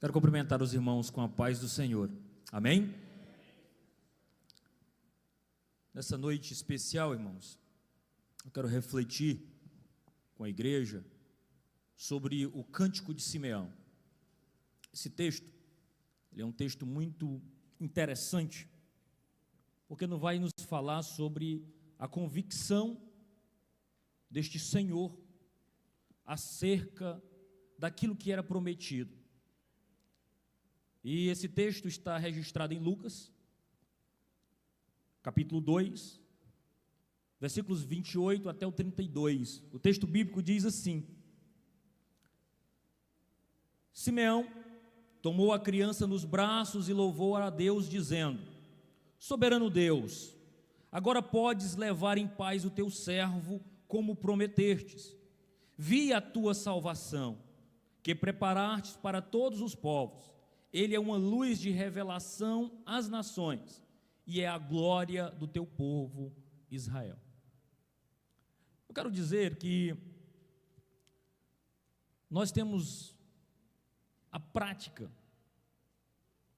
Quero cumprimentar os irmãos com a paz do Senhor. Amém? Nessa noite especial, irmãos, eu quero refletir com a igreja sobre o Cântico de Simeão. Esse texto, ele é um texto muito interessante, porque não vai nos falar sobre a convicção deste Senhor acerca daquilo que era prometido. E esse texto está registrado em Lucas, capítulo 2, versículos 28 até o 32. O texto bíblico diz assim: Simeão tomou a criança nos braços e louvou a Deus, dizendo: Soberano Deus, agora podes levar em paz o teu servo, como prometestes. Vi a tua salvação, que preparastes para todos os povos. Ele é uma luz de revelação às nações, e é a glória do teu povo Israel. Eu quero dizer que nós temos a prática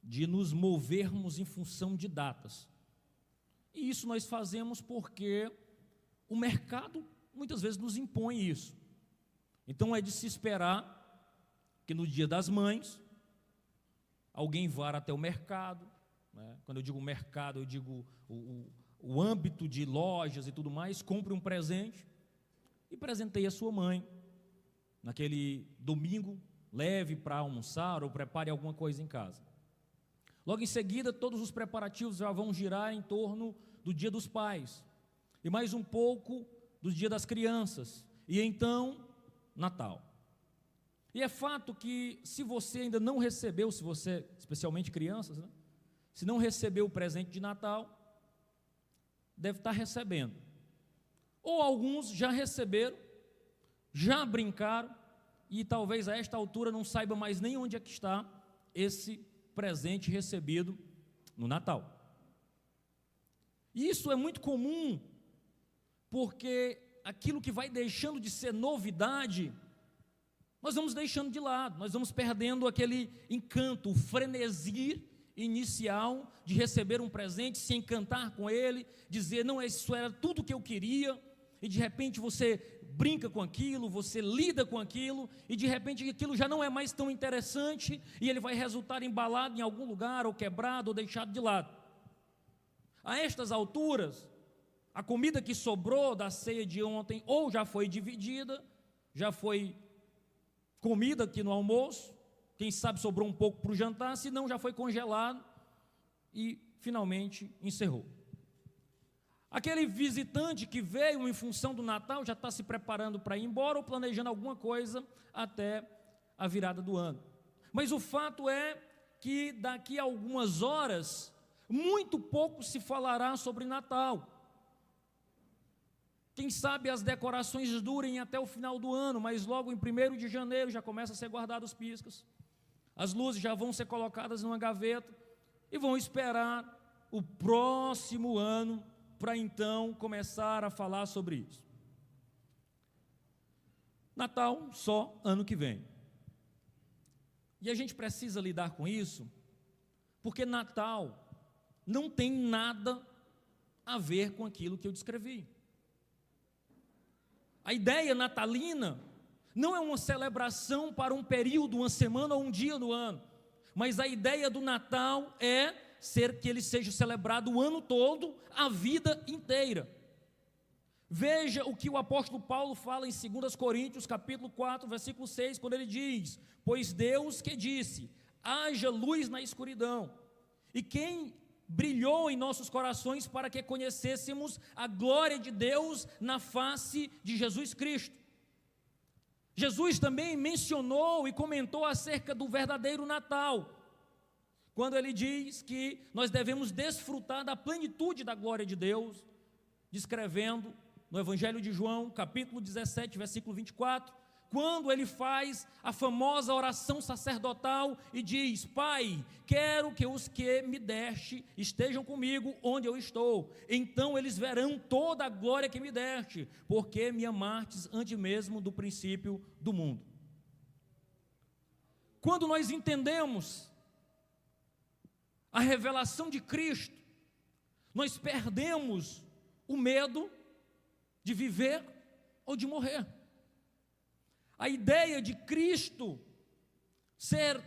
de nos movermos em função de datas. E isso nós fazemos porque o mercado muitas vezes nos impõe isso. Então é de se esperar que no Dia das Mães alguém vá até o mercado, né? Quando eu digo mercado, eu digo o âmbito de lojas e tudo mais, compre um presente e presenteie a sua mãe. Naquele domingo, leve para almoçar ou prepare alguma coisa em casa. Logo em seguida, todos os preparativos já vão girar em torno do Dia dos Pais, e mais um pouco do Dia das Crianças, e então, Natal. E é fato que, se você ainda não recebeu, se você, especialmente crianças, né, se não recebeu o presente de Natal, deve estar recebendo. Ou alguns já receberam, já brincaram, e talvez a esta altura não saiba mais nem onde é que está esse presente recebido no Natal. E isso é muito comum, porque aquilo que vai deixando de ser novidade, nós vamos deixando de lado, nós vamos perdendo aquele encanto, o frenesi inicial de receber um presente, se encantar com ele, dizer, não, isso era tudo que eu queria, e de repente você brinca com aquilo, você lida com aquilo, e de repente aquilo já não é mais tão interessante, e ele vai resultar embalado em algum lugar, ou quebrado, ou deixado de lado. A estas alturas, a comida que sobrou da ceia de ontem, ou já foi dividida, já foi comida aqui no almoço, quem sabe sobrou um pouco para o jantar, se não já foi congelado, e finalmente encerrou. Aquele visitante que veio em função do Natal já está se preparando para ir embora ou planejando alguma coisa até a virada do ano. Mas o fato é que daqui a algumas horas, muito pouco se falará sobre Natal. Quem sabe as decorações durem até o final do ano, mas logo em 1º de janeiro já começa a ser guardados os piscas. As luzes já vão ser colocadas numa gaveta e vão esperar o próximo ano para então começar a falar sobre isso. Natal só ano que vem. E a gente precisa lidar com isso, porque Natal não tem nada a ver com aquilo que eu descrevi. A ideia natalina não é uma celebração para um período, uma semana ou um dia do ano, mas a ideia do Natal é que ele seja celebrado o ano todo, a vida inteira. Veja o que o apóstolo Paulo fala em 2 Coríntios, capítulo 4, versículo 6, quando ele diz: pois Deus que disse, haja luz na escuridão, e quem brilhou em nossos corações para que conhecêssemos a glória de Deus na face de Jesus Cristo. Jesus também mencionou e comentou acerca do verdadeiro Natal, quando ele diz que nós devemos desfrutar da plenitude da glória de Deus, descrevendo no Evangelho de João, capítulo 17, versículo 24, quando ele faz a famosa oração sacerdotal e diz: Pai, quero que os que me deste estejam comigo onde eu estou, então eles verão toda a glória que me deste, porque me amastes antes mesmo do princípio do mundo. quando nós entendemos a revelação de Cristo, nós perdemos o medo de viver ou de morrer. A ideia de Cristo ser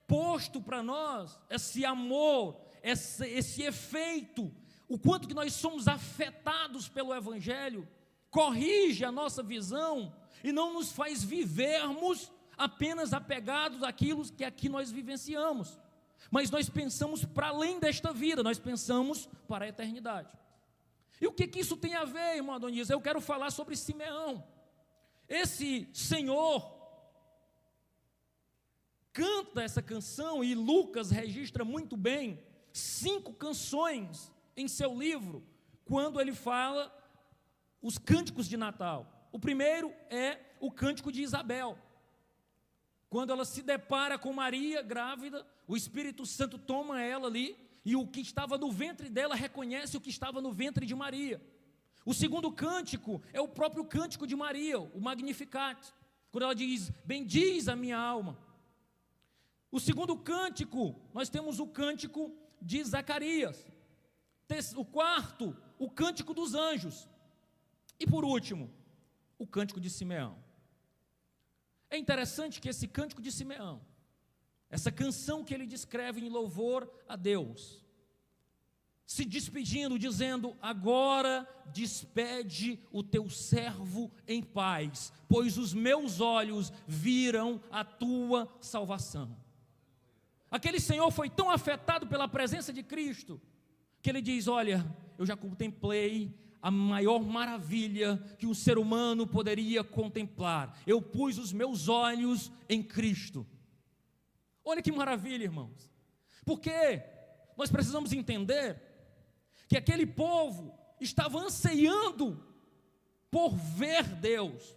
posto para nós, esse amor, esse efeito, o quanto que nós somos afetados pelo Evangelho, corrige a nossa visão e não nos faz vivermos apenas apegados àquilo que aqui nós vivenciamos, mas nós pensamos para além desta vida, nós pensamos para a eternidade. E o que isso tem a ver, irmão Adonias? Eu quero falar sobre Simeão. Esse senhor canta essa canção, e Lucas registra muito bem 5 canções em seu livro, quando ele fala os cânticos de Natal. O primeiro é o cântico de Isabel. Quando ela se depara com Maria grávida, o Espírito Santo toma ela ali, e o que estava no ventre dela reconhece o que estava no ventre de Maria. O segundo cântico é o próprio cântico de Maria, o Magnificat, quando ela diz: bendiz a minha alma. O segundo cântico, nós temos o cântico de Zacarias. O quarto, o cântico dos anjos. E por último, o cântico de Simeão. É interessante que esse cântico de Simeão, essa canção que ele descreve em louvor a Deus, se despedindo, dizendo: agora despede o teu servo em paz, pois os meus olhos viram a tua salvação. Aquele senhor foi tão afetado pela presença de Cristo, que ele diz: olha, eu já contemplei a maior maravilha que um ser humano poderia contemplar, eu pus os meus olhos em Cristo. Olha que maravilha, irmãos, porque nós precisamos entender que aquele povo estava ansiando por ver Deus.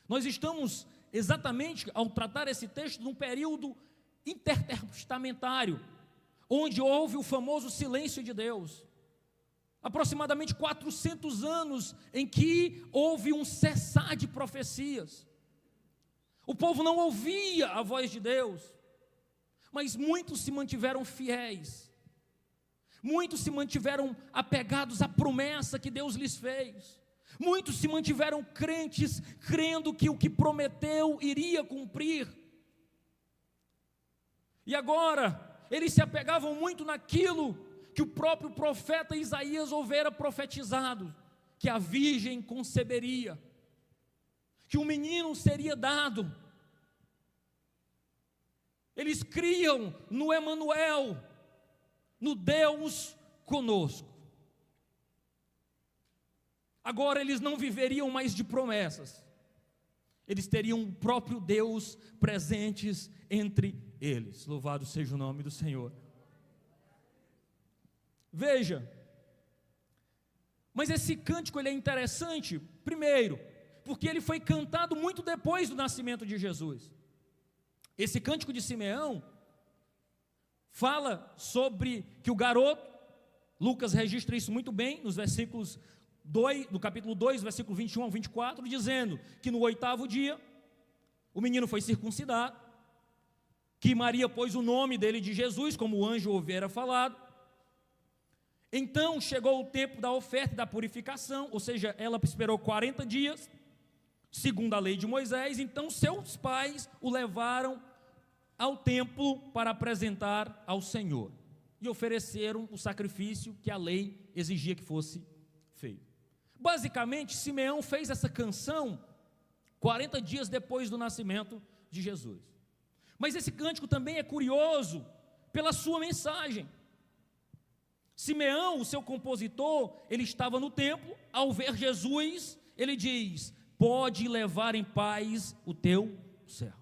Nós estamos exatamente, ao tratar esse texto, num período intertestamentário, onde houve o famoso silêncio de Deus, aproximadamente 400 anos em que houve um cessar de profecias. O povo não ouvia a voz de Deus, mas muitos se mantiveram fiéis, muitos se mantiveram apegados à promessa que Deus lhes fez, muitos se mantiveram crentes, crendo que o que prometeu iria cumprir. E agora, eles se apegavam muito naquilo que o próprio profeta Isaías houvera profetizado, que a virgem conceberia, que um menino seria dado. Eles criam no Emanuel, no Deus conosco. Agora eles não viveriam mais de promessas, eles teriam o próprio Deus presentes entre eles. Louvado seja o nome do Senhor. Veja, mas esse cântico ele é interessante, primeiro, porque ele foi cantado muito depois do nascimento de Jesus. Esse cântico de Simeão fala sobre que o garoto, Lucas registra isso muito bem, nos versículos 2, no capítulo 2, versículo 21 ao 24, dizendo que no 8º dia, o menino foi circuncidado, que Maria pôs o nome dele de Jesus, como o anjo houvera falado. Então chegou o tempo da oferta e da purificação, ou seja, ela esperou 40 dias, segundo a lei de Moisés. Então seus pais o levaram ao templo para apresentar ao Senhor, e ofereceram o sacrifício que a lei exigia que fosse feito. Basicamente, Simeão fez essa canção 40 dias depois do nascimento de Jesus. Mas esse cântico também é curioso pela sua mensagem. Simeão, o seu compositor, ele estava no templo, ao ver Jesus, ele diz: pode levar em paz o teu servo.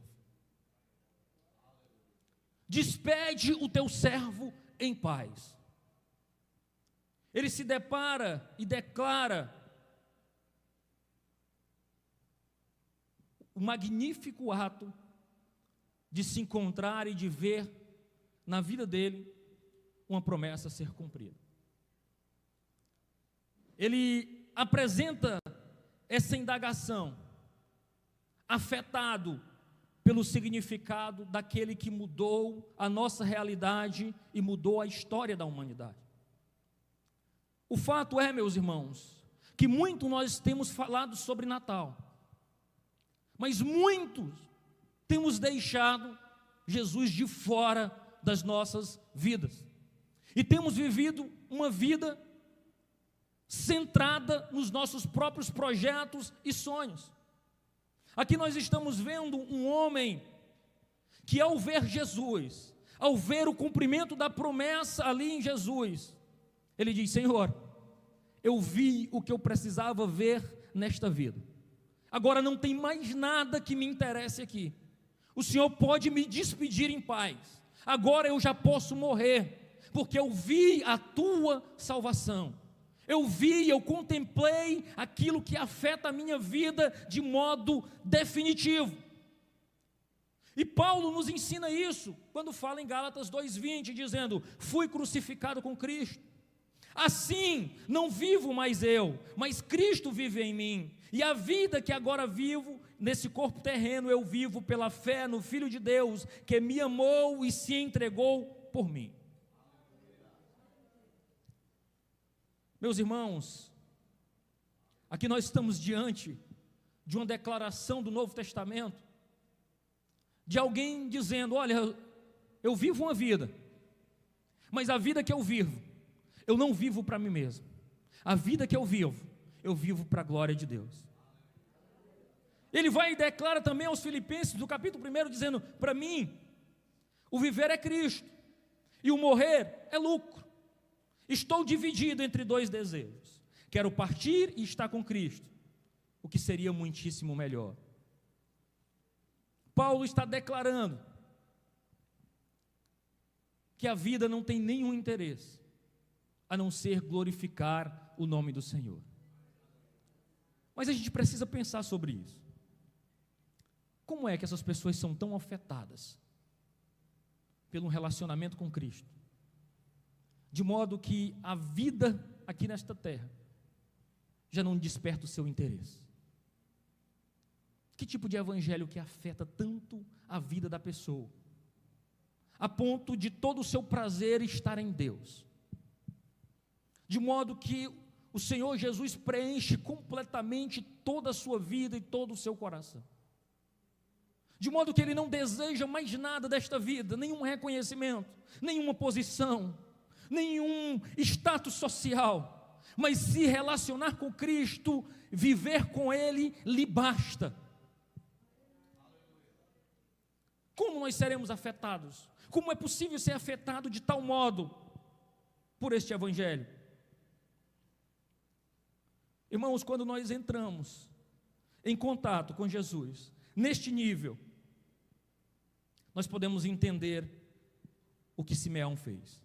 Despede o teu servo em paz. Ele se depara e declara o magnífico ato de se encontrar e de ver na vida dele uma promessa a ser cumprida. Ele apresenta essa indagação, afetado pelo significado daquele que mudou a nossa realidade e mudou a história da humanidade. O fato é, meus irmãos, que muito nós temos falado sobre Natal, mas muitos temos deixado Jesus de fora das nossas vidas, e temos vivido uma vida centrada nos nossos próprios projetos e sonhos. Aqui nós estamos vendo um homem que, ao ver Jesus, ao ver o cumprimento da promessa ali em Jesus, ele diz: Senhor, eu vi o que eu precisava ver nesta vida, agora não tem mais nada que me interesse aqui, o Senhor pode me despedir em paz, agora eu já posso morrer, porque eu vi a tua salvação, eu contemplei aquilo que afeta a minha vida de modo definitivo. E Paulo nos ensina isso, quando fala em Gálatas 2:20, dizendo: fui crucificado com Cristo, assim não vivo mais eu, mas Cristo vive em mim, e a vida que agora vivo, nesse corpo terreno, eu vivo pela fé no Filho de Deus, que me amou e se entregou por mim. Meus irmãos, aqui nós estamos diante de uma declaração do Novo Testamento, de alguém dizendo: olha, eu vivo uma vida, mas a vida que eu vivo, eu não vivo para mim mesmo, a vida que eu vivo para a glória de Deus. Ele vai e declara também aos Filipenses, no capítulo 1, dizendo: para mim, o viver é Cristo, e o morrer é lucro. Estou dividido entre dois desejos, quero partir e estar com Cristo, o que seria muitíssimo melhor. Paulo está declarando que a vida não tem nenhum interesse, a não ser glorificar o nome do Senhor. Mas a gente precisa pensar sobre isso. Como é que essas pessoas são tão afetadas pelo relacionamento com Cristo, de modo que a vida aqui nesta terra já não desperta o seu interesse? Que tipo de evangelho que afeta tanto a vida da pessoa, a ponto de todo o seu prazer estar em Deus, de modo que o Senhor Jesus preenche completamente toda a sua vida e todo o seu coração, de modo que ele não deseja mais nada desta vida, nenhum reconhecimento, nenhuma posição, nenhum status social, mas se relacionar com Cristo, viver com Ele, lhe basta. Como nós seremos afetados? Como é possível ser afetado de tal modo por este evangelho? Irmãos, quando nós entramos em contato com Jesus, neste nível, nós podemos entender o que Simeão fez.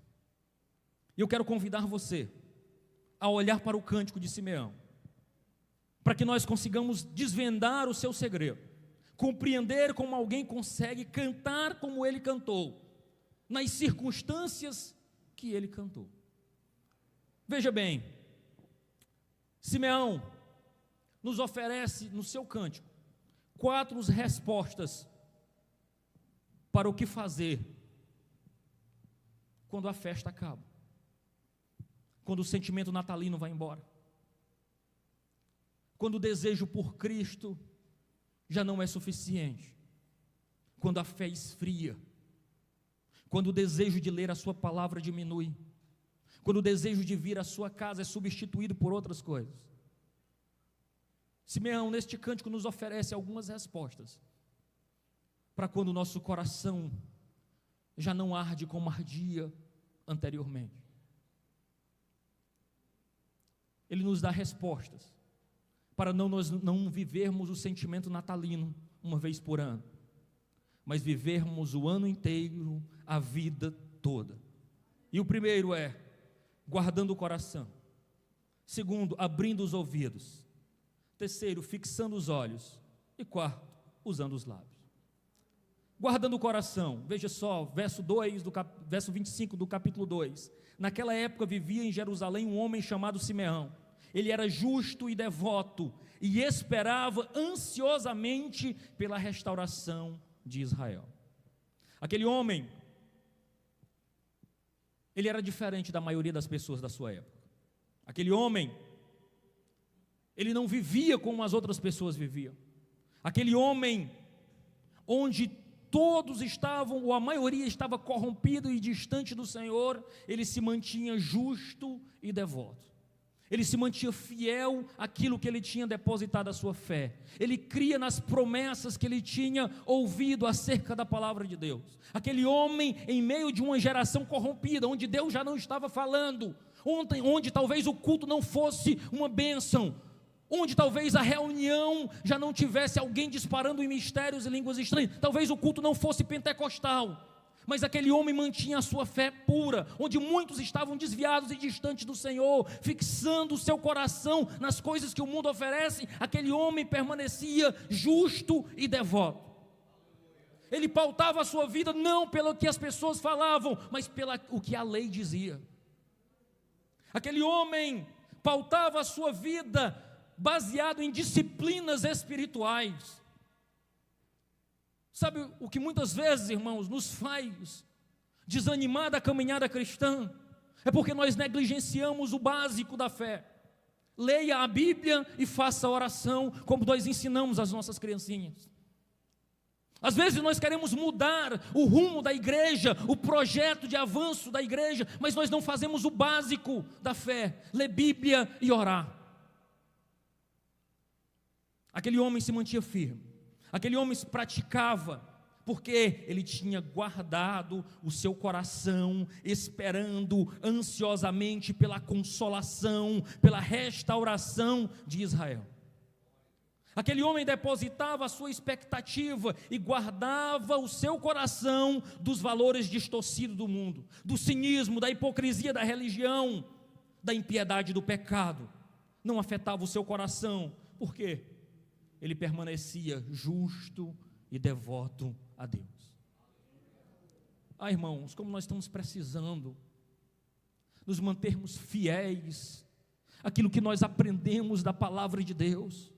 E eu quero convidar você a olhar para o cântico de Simeão, para que nós consigamos desvendar o seu segredo, compreender como alguém consegue cantar como ele cantou, nas circunstâncias que ele cantou. Veja bem, Simeão nos oferece no seu cântico 4 respostas para o que fazer quando a festa acaba, quando o sentimento natalino vai embora, quando o desejo por Cristo já não é suficiente, quando a fé esfria, quando o desejo de ler a sua palavra diminui, quando o desejo de vir à sua casa é substituído por outras coisas. Simeão, neste cântico, nos oferece algumas respostas para quando o nosso coração já não arde como ardia anteriormente. Ele nos dá respostas para nós não vivermos o sentimento natalino uma vez por ano, mas vivermos o ano inteiro, a vida toda. E o primeiro é guardando o coração. Segundo, abrindo os ouvidos. Terceiro, fixando os olhos. E quarto, usando os lábios. Guardando o coração, veja só, verso 25 do capítulo 2. Naquela época vivia em Jerusalém um homem chamado Simeão. Ele era justo e devoto e esperava ansiosamente pela restauração de Israel. Aquele homem, ele era diferente da maioria das pessoas da sua época. Aquele homem, ele não vivia como as outras pessoas viviam. Aquele homem, onde todos estavam, ou a maioria estava corrompido e distante do Senhor, ele se mantinha justo e devoto. Ele se mantinha fiel àquilo que ele tinha depositado a sua fé. Ele cria nas promessas que ele tinha ouvido acerca da palavra de Deus. Aquele homem, em meio de uma geração corrompida, onde Deus já não estava falando, onde talvez o culto não fosse uma bênção, onde talvez a reunião já não tivesse alguém disparando em mistérios e línguas estranhas, talvez o culto não fosse pentecostal, mas aquele homem mantinha a sua fé pura, onde muitos estavam desviados e distantes do Senhor, fixando o seu coração nas coisas que o mundo oferece. Aquele homem permanecia justo e devoto. Ele pautava a sua vida não pelo que as pessoas falavam, mas pelo que a lei dizia. Aquele homem pautava a sua vida baseado em disciplinas espirituais. Sabe o que muitas vezes, irmãos, nos faz desanimar da caminhada cristã? É porque nós negligenciamos o básico da fé. Leia a Bíblia e faça a oração, como nós ensinamos às nossas criancinhas. Às vezes nós queremos mudar o rumo da igreja, o projeto de avanço da igreja, mas nós não fazemos o básico da fé: ler Bíblia e orar. Aquele homem se mantinha firme. Aquele homem se praticava, porque ele tinha guardado o seu coração, esperando ansiosamente pela consolação, pela restauração de Israel. Aquele homem depositava a sua expectativa e guardava o seu coração dos valores distorcidos do mundo, do cinismo, da hipocrisia da religião, da impiedade do pecado. Não afetava o seu coração. Por quê? Ele permanecia justo e devoto a Deus. Irmãos, como nós estamos precisando nos mantermos fiéis àquilo que nós aprendemos da palavra de Deus.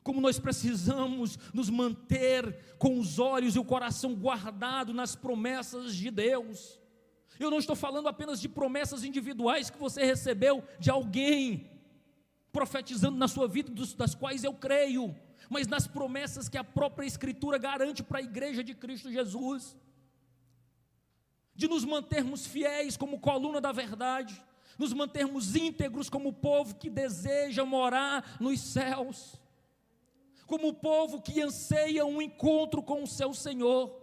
Como nós precisamos nos manter com os olhos e o coração guardado nas promessas de Deus. Eu não estou falando apenas de promessas individuais que você recebeu de alguém profetizando na sua vida, das quais eu creio, mas nas promessas que a própria Escritura garante para a igreja de Cristo Jesus, de nos mantermos fiéis como coluna da verdade, nos mantermos íntegros como o povo que deseja morar nos céus, como o povo que anseia um encontro com o seu Senhor,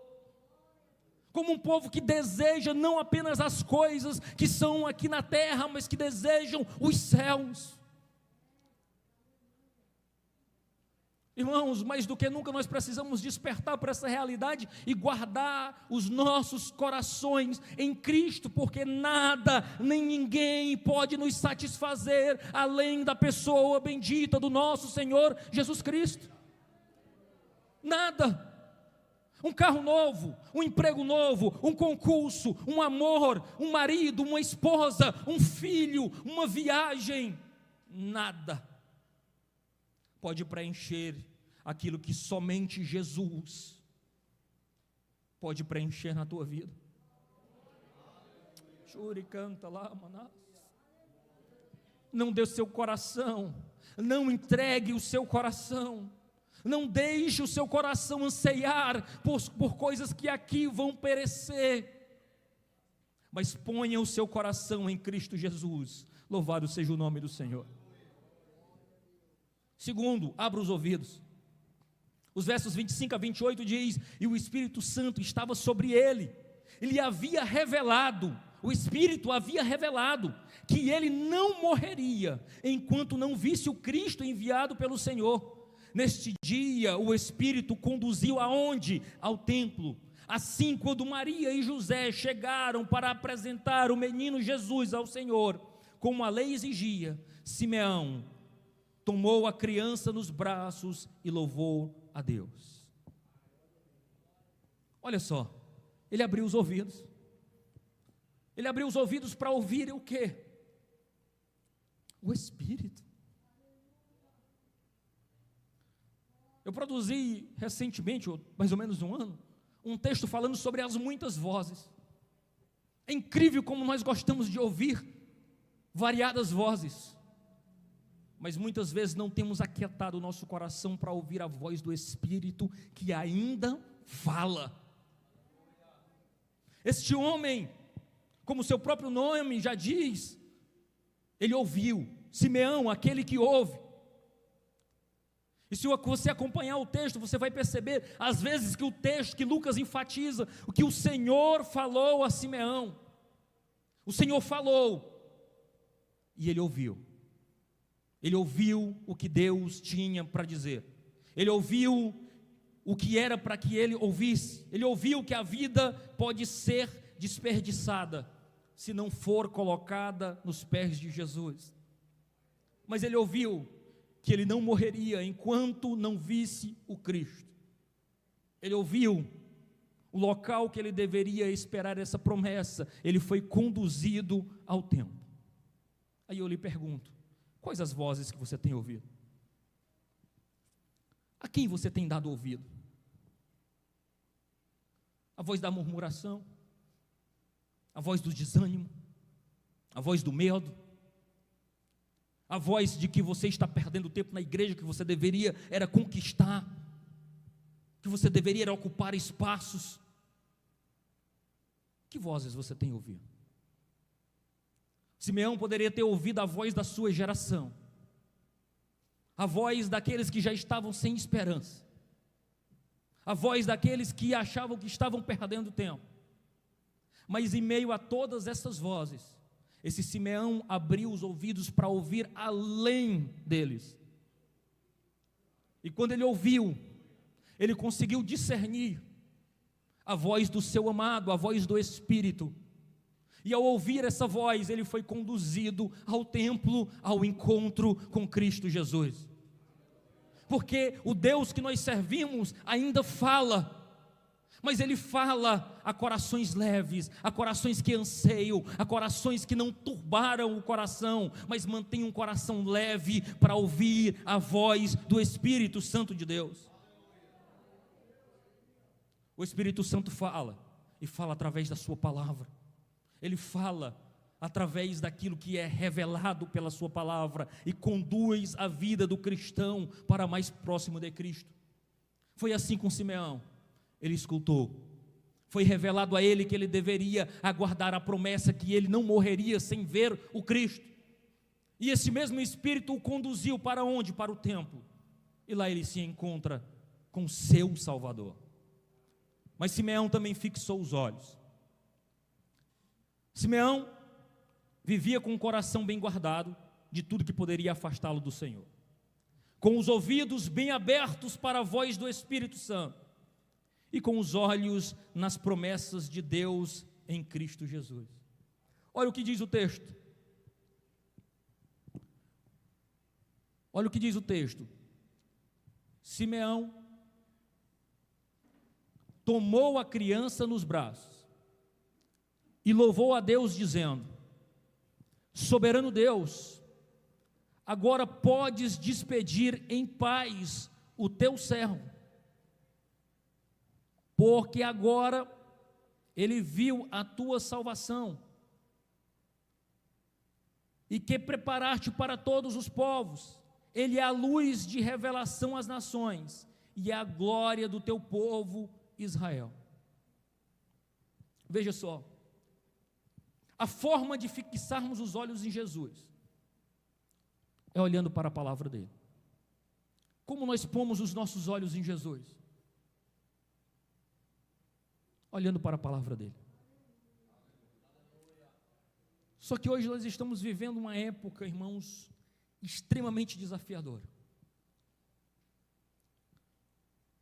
como um povo que deseja não apenas as coisas que são aqui na terra, mas que desejam os céus. Irmãos, mais do que nunca nós precisamos despertar para essa realidade e guardar os nossos corações em Cristo, porque nada, nem ninguém pode nos satisfazer além da pessoa bendita do nosso Senhor Jesus Cristo. Nada. Um carro novo, um emprego novo, um concurso, um amor, um marido, uma esposa, um filho, uma viagem, nada pode preencher aquilo que somente Jesus pode preencher na tua vida. Chore, canta lá, maná. Não dê o seu coração, não entregue o seu coração, não deixe o seu coração anseiar por coisas que aqui vão perecer, mas ponha o seu coração em Cristo Jesus. Louvado seja o nome do Senhor. Segundo, abra os ouvidos. Os versos 25 a 28 diz: e o Espírito Santo estava sobre ele, ele havia revelado, o Espírito havia revelado que ele não morreria enquanto não visse o Cristo enviado pelo Senhor. Neste dia o Espírito conduziu aonde? Ao templo. Assim, quando Maria e José chegaram para apresentar o menino Jesus ao Senhor, como a lei exigia, Simeão tomou a criança nos braços e louvou a Deus. Olha só, ele abriu os ouvidos. Ele abriu os ouvidos para ouvir o quê? O Espírito. Eu produzi recentemente, mais ou menos um ano, um texto falando sobre as muitas vozes. É incrível como nós gostamos de ouvir variadas vozes, mas muitas vezes não temos aquietado o nosso coração para ouvir a voz do Espírito que ainda fala. Este homem, como seu próprio nome já diz, ele ouviu. Simeão, aquele que ouve. E se você acompanhar o texto, você vai perceber, às vezes, que o texto que Lucas enfatiza, o que o Senhor falou a Simeão. O Senhor falou, e ele ouviu. Ele ouviu o que Deus tinha para dizer. Ele ouviu o que era para que ele ouvisse. Ele ouviu que a vida pode ser desperdiçada se não for colocada nos pés de Jesus. Mas ele ouviu que ele não morreria enquanto não visse o Cristo. Ele ouviu o local que ele deveria esperar essa promessa. Ele foi conduzido ao templo. Aí eu lhe pergunto, quais as vozes que você tem ouvido? A quem você tem dado ouvido? A voz da murmuração? A voz do desânimo? A voz do medo? A voz de que você está perdendo tempo na igreja, que você deveria era conquistar, que você deveria era ocupar espaços? Que vozes você tem ouvido? Simeão poderia ter ouvido a voz da sua geração, a voz daqueles que já estavam sem esperança, a voz daqueles que achavam que estavam perdendo tempo. Mas em meio a todas essas vozes, esse Simeão abriu os ouvidos para ouvir além deles. E quando ele ouviu, ele conseguiu discernir a voz do seu amado, a voz do Espírito. E ao ouvir essa voz, ele foi conduzido ao templo, ao encontro com Cristo Jesus. Porque o Deus que nós servimos ainda fala, mas Ele fala a corações leves, a corações que anseiam, a corações que não turbaram o coração, mas mantêm um coração leve para ouvir a voz do Espírito Santo de Deus. O Espírito Santo fala, e fala através da sua palavra. Ele fala através daquilo que é revelado pela sua palavra e conduz a vida do cristão para mais próximo de Cristo. Foi assim com Simeão. Ele escutou. Foi revelado a ele que ele deveria aguardar a promessa, que ele não morreria sem ver o Cristo. E esse mesmo Espírito o conduziu para onde? Para o templo. E lá ele se encontra com seu Salvador. Mas Simeão também fixou os olhos. Simeão vivia com o coração bem guardado de tudo que poderia afastá-lo do Senhor, com os ouvidos bem abertos para a voz do Espírito Santo e com os olhos nas promessas de Deus em Cristo Jesus. Olha o que diz o texto. Olha o que diz o texto. Simeão tomou a criança nos braços e louvou a Deus dizendo: soberano Deus, agora podes despedir em paz o teu servo, porque agora ele viu a tua salvação, e que preparaste para todos os povos. Ele é a luz de revelação às nações, e é a glória do teu povo Israel. Veja só, a forma de fixarmos os olhos em Jesus é olhando para a palavra dele. Como nós pomos os nossos olhos em Jesus? Olhando para a palavra dele. Só que hoje nós estamos vivendo uma época, irmãos, extremamente desafiadora.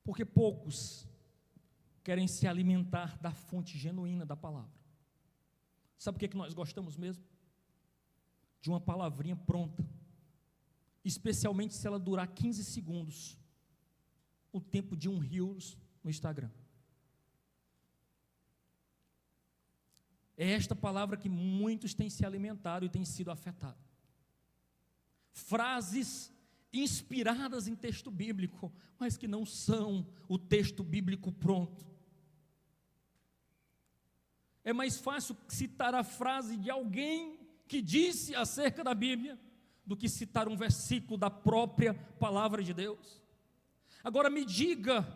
Porque poucos querem se alimentar da fonte genuína da palavra. Sabe o que nós gostamos mesmo? De uma palavrinha pronta, especialmente se ela durar 15 segundos, o tempo de um Reels no Instagram. É esta palavra que muitos têm se alimentado e têm sido afetados. Frases inspiradas em texto bíblico, mas que não são o texto bíblico pronto. É mais fácil citar a frase de alguém que disse acerca da Bíblia do que citar um versículo da própria palavra de Deus. Agora me diga,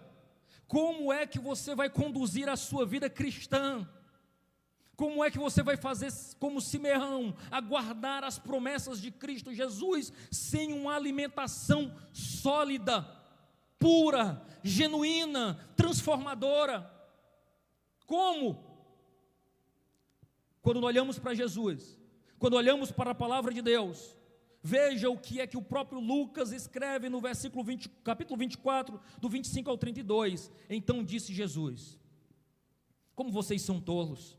como é que você vai conduzir a sua vida cristã? Como é que você vai fazer como Simeão, aguardar as promessas de Cristo Jesus, sem uma alimentação sólida, pura, genuína, transformadora? Como? Quando olhamos para Jesus, quando olhamos para a palavra de Deus, veja o que é que o próprio Lucas escreve no capítulo 24, do 25 ao 32. Então disse Jesus: como vocês são tolos,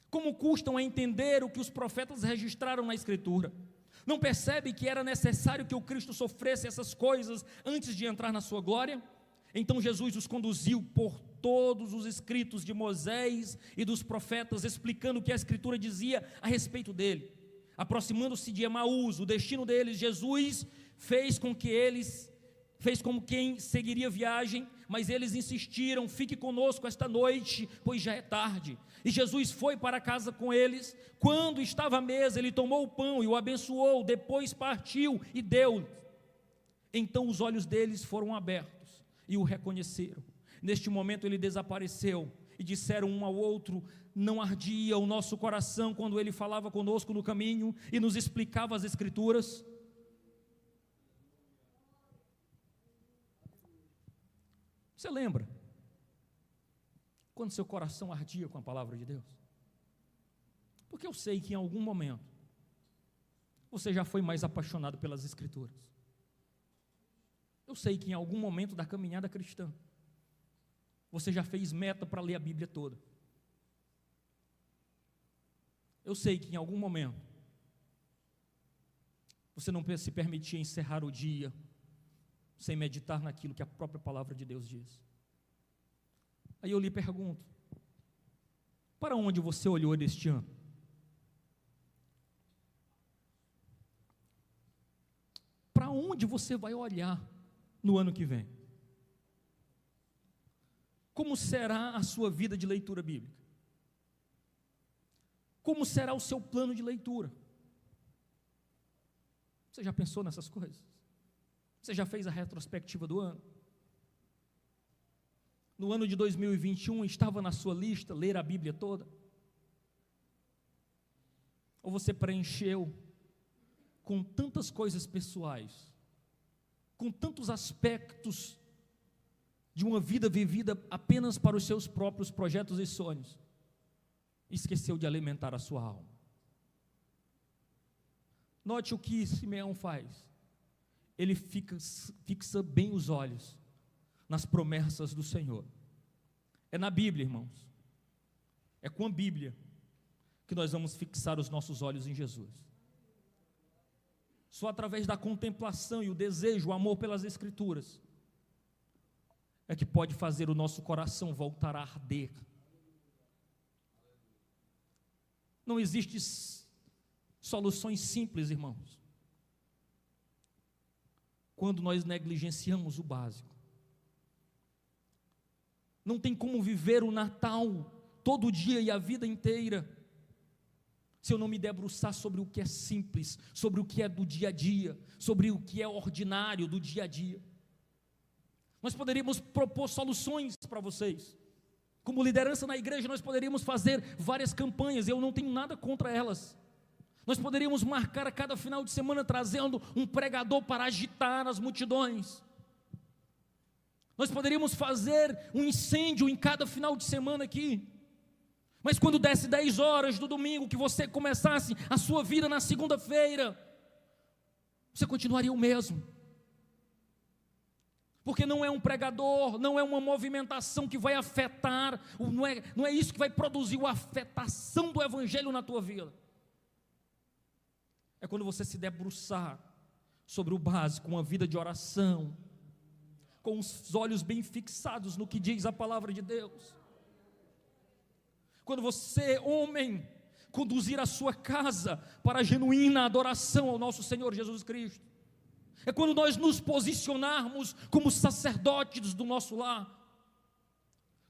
como custam a entender o que os profetas registraram na Escritura? Não percebe que era necessário que o Cristo sofresse essas coisas antes de entrar na sua glória? Então Jesus os conduziu por todos os escritos de Moisés e dos profetas, explicando o que a Escritura dizia a respeito dele. Aproximando-se de Emaús, o destino deles, Jesus fez como quem seguiria a viagem, mas eles insistiram: fique conosco esta noite, pois já é tarde. E Jesus foi para casa com eles. Quando estava à mesa, ele tomou o pão e o abençoou, depois partiu e deu. Então os olhos deles foram abertos e o reconheceram. Neste momento ele desapareceu, e disseram um ao outro: não ardia o nosso coração quando ele falava conosco no caminho e nos explicava as Escrituras? Você lembra quando seu coração ardia com a palavra de Deus? Porque eu sei que em algum momento você já foi mais apaixonado pelas Escrituras. Eu sei que em algum momento da caminhada cristã você já fez meta para ler a Bíblia toda. Eu sei que em algum momento você não se permitia encerrar o dia sem meditar naquilo que a própria palavra de Deus diz. Aí eu lhe pergunto: para onde você olhou neste ano? Para onde você vai olhar no ano que vem? Como será a sua vida de leitura bíblica? Como será o seu plano de leitura? Você já pensou nessas coisas? Você já fez a retrospectiva do ano? No ano de 2021, estava na sua lista ler a Bíblia toda? Ou você preencheu com tantas coisas pessoais, com tantos aspectos de uma vida vivida apenas para os seus próprios projetos e sonhos, esqueceu de alimentar a sua alma? Note o que Simeão faz. Ele fixa bem os olhos nas promessas do Senhor. É na Bíblia, irmãos. É com a Bíblia que nós vamos fixar os nossos olhos em Jesus. Só através da contemplação e o desejo, o amor pelas Escrituras, é que pode fazer o nosso coração voltar a arder. Não existem soluções simples, irmãos, quando nós negligenciamos o básico. Não tem como viver o Natal todo dia e a vida inteira se eu não me debruçar sobre o que é simples, sobre o que é do dia a dia, sobre o que é ordinário do dia a dia. Nós poderíamos propor soluções para vocês. Como liderança na igreja, nós poderíamos fazer várias campanhas, eu não tenho nada contra elas. Nós poderíamos marcar a cada final de semana trazendo um pregador para agitar as multidões. Nós poderíamos fazer um incêndio em cada final de semana aqui. Mas quando desse 10 horas do domingo, que você começasse a sua vida na segunda-feira, você continuaria o mesmo. Porque não é um pregador, não é uma movimentação que vai afetar, não é isso que vai produzir a afetação do Evangelho na tua vida. É quando você se debruçar sobre o básico, uma vida de oração, com os olhos bem fixados no que diz a palavra de Deus. Quando você, homem, conduzir a sua casa para a genuína adoração ao nosso Senhor Jesus Cristo. É quando nós nos posicionarmos como sacerdotes do nosso lar.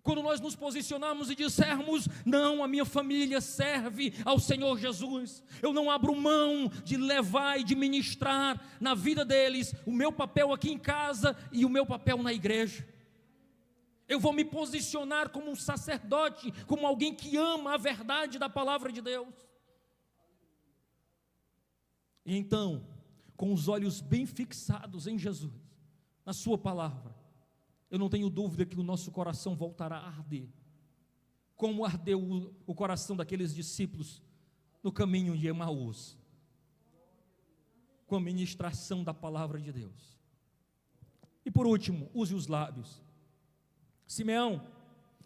Quando nós nos posicionarmos e dissermos: não, a minha família serve ao Senhor Jesus, eu não abro mão de levar e de ministrar na vida deles o meu papel aqui em casa e o meu papel na igreja. Eu vou me posicionar como um sacerdote, como alguém que ama a verdade da palavra de Deus. E então, com os olhos bem fixados em Jesus, na sua palavra, eu não tenho dúvida que o nosso coração voltará a arder, como ardeu o coração daqueles discípulos no caminho de Emaús, com a ministração da palavra de Deus. E por último, use os lábios. Simeão,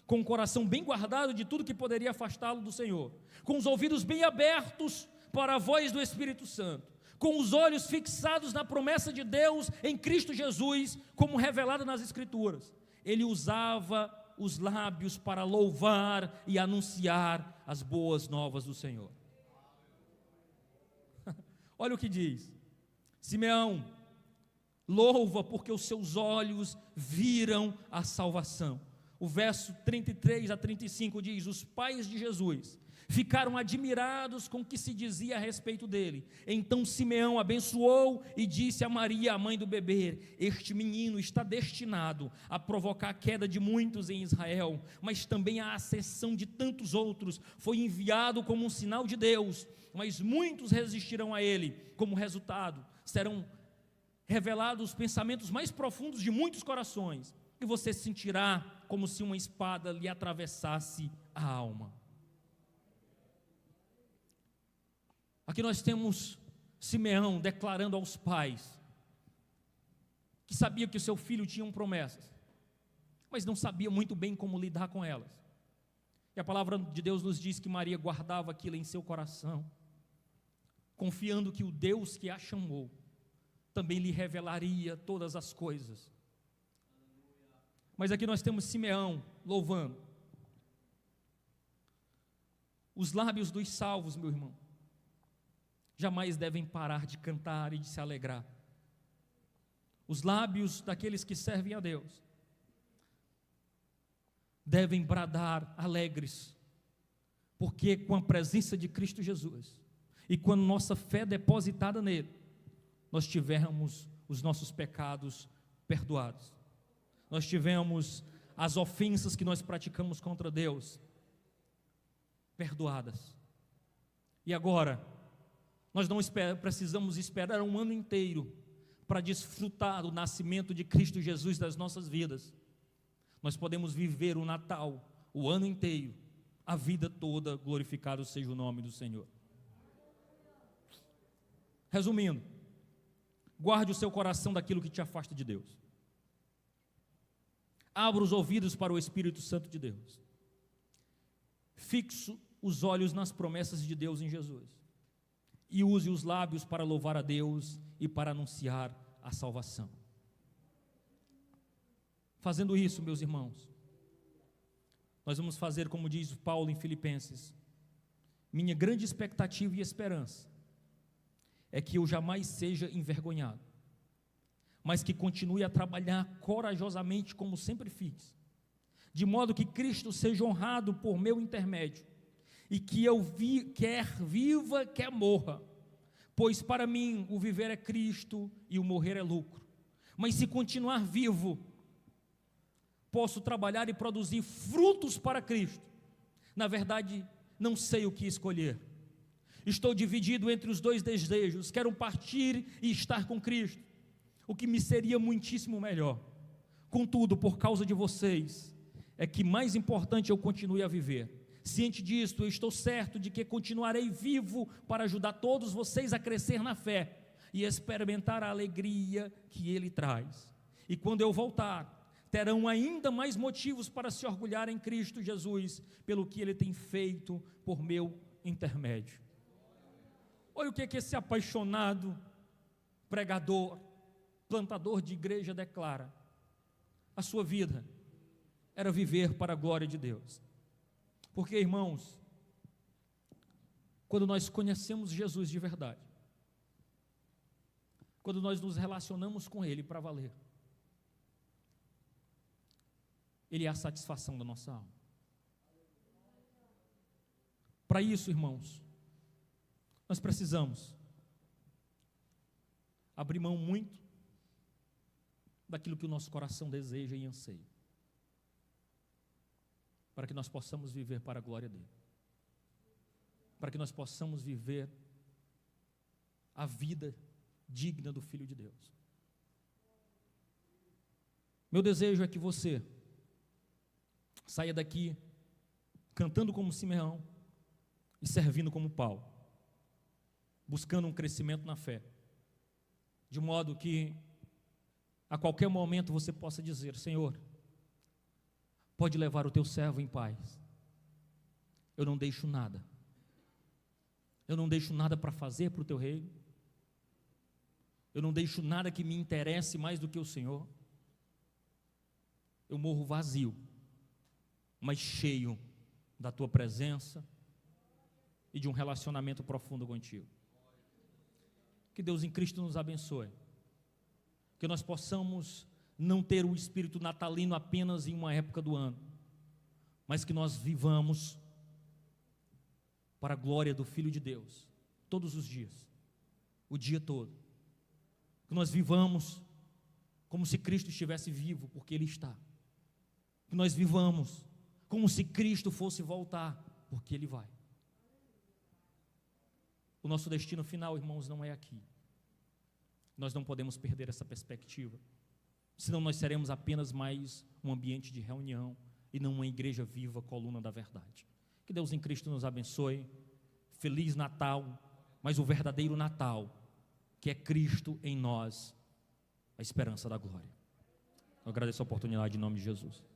com o coração bem guardado de tudo que poderia afastá-lo do Senhor, com os ouvidos bem abertos para a voz do Espírito Santo, com os olhos fixados na promessa de Deus em Cristo Jesus, como revelada nas Escrituras, ele usava os lábios para louvar e anunciar as boas novas do Senhor. Olha o que diz: Simeão louva porque os seus olhos viram a salvação. O verso 33 a 35 diz: os pais de Jesus ficaram admirados com o que se dizia a respeito dele. Então Simeão abençoou e disse a Maria, a mãe do bebê: este menino está destinado a provocar a queda de muitos em Israel, mas também a ascensão de tantos outros. Foi enviado como um sinal de Deus, mas muitos resistirão a ele. Como resultado, serão revelados os pensamentos mais profundos de muitos corações, e você sentirá como se uma espada lhe atravessasse a alma. Aqui nós temos Simeão declarando aos pais que sabia que o seu filho tinha promessas, mas não sabia muito bem como lidar com elas. E a palavra de Deus nos diz que Maria guardava aquilo em seu coração, confiando que o Deus que a chamou também lhe revelaria todas as coisas. Mas aqui nós temos Simeão louvando. Os lábios dos salvos, meu irmão, jamais devem parar de cantar e de se alegrar. Os lábios daqueles que servem a Deus devem bradar alegres, porque com a presença de Cristo Jesus e com a nossa fé depositada nele, nós tivemos os nossos pecados perdoados, nós tivemos as ofensas que nós praticamos contra Deus perdoadas. E agora nós não precisamos esperar um ano inteiro para desfrutar do nascimento de Cristo Jesus das nossas vidas. Nós podemos viver o Natal, o ano inteiro, a vida toda, glorificado seja o nome do Senhor. Resumindo, guarde o seu coração daquilo que te afasta de Deus. Abra os ouvidos para o Espírito Santo de Deus. Fixe os olhos nas promessas de Deus em Jesus. E use os lábios para louvar a Deus e para anunciar a salvação. Fazendo isso, meus irmãos, nós vamos fazer como diz Paulo em Filipenses: minha grande expectativa e esperança é que eu jamais seja envergonhado, mas que continue a trabalhar corajosamente como sempre fiz, de modo que Cristo seja honrado por meu intermédio, e que eu quer viva, quer morra, pois para mim o viver é Cristo e o morrer é lucro. Mas se continuar vivo, posso trabalhar e produzir frutos para Cristo. Na verdade, não sei o que escolher. Estou dividido entre os dois desejos. Quero partir e estar com Cristo, o que me seria muitíssimo melhor. Contudo, por causa de vocês, é que mais importante eu continue a viver. Ciente disto, eu estou certo de que continuarei vivo para ajudar todos vocês a crescer na fé e experimentar a alegria que Ele traz. E quando eu voltar, terão ainda mais motivos para se orgulhar em Cristo Jesus, pelo que Ele tem feito por meu intermédio. Olha o que esse apaixonado pregador, plantador de igreja declara: a sua vida era viver para a glória de Deus. Porque, irmãos, quando nós conhecemos Jesus de verdade, quando nós nos relacionamos com Ele para valer. Ele é a satisfação da nossa alma. Para isso, irmãos, nós precisamos abrir mão muito daquilo que o nosso coração deseja e anseia, para que nós possamos viver para a glória dele, para que nós possamos viver a vida digna do Filho de Deus. Meu desejo é que você saia daqui cantando como Simeão e servindo como Paulo, buscando um crescimento na fé, de modo que a qualquer momento você possa dizer: Senhor, pode levar o teu servo em paz, eu não deixo nada para fazer para o teu reino, eu não deixo nada que me interesse mais do que o Senhor, eu morro vazio, mas cheio da tua presença e de um relacionamento profundo contigo. Que Deus em Cristo nos abençoe, que nós possamos não ter o espírito natalino apenas em uma época do ano, mas que nós vivamos para a glória do Filho de Deus, todos os dias, o dia todo, que nós vivamos como se Cristo estivesse vivo, porque Ele está, que nós vivamos como se Cristo fosse voltar, porque Ele vai. O nosso destino final, irmãos, não é aqui. Nós não podemos perder essa perspectiva, senão nós seremos apenas mais um ambiente de reunião e não uma igreja viva, coluna da verdade. Que Deus em Cristo nos abençoe. Feliz Natal, mas o verdadeiro Natal, que é Cristo em nós, a esperança da glória. Eu agradeço a oportunidade em nome de Jesus.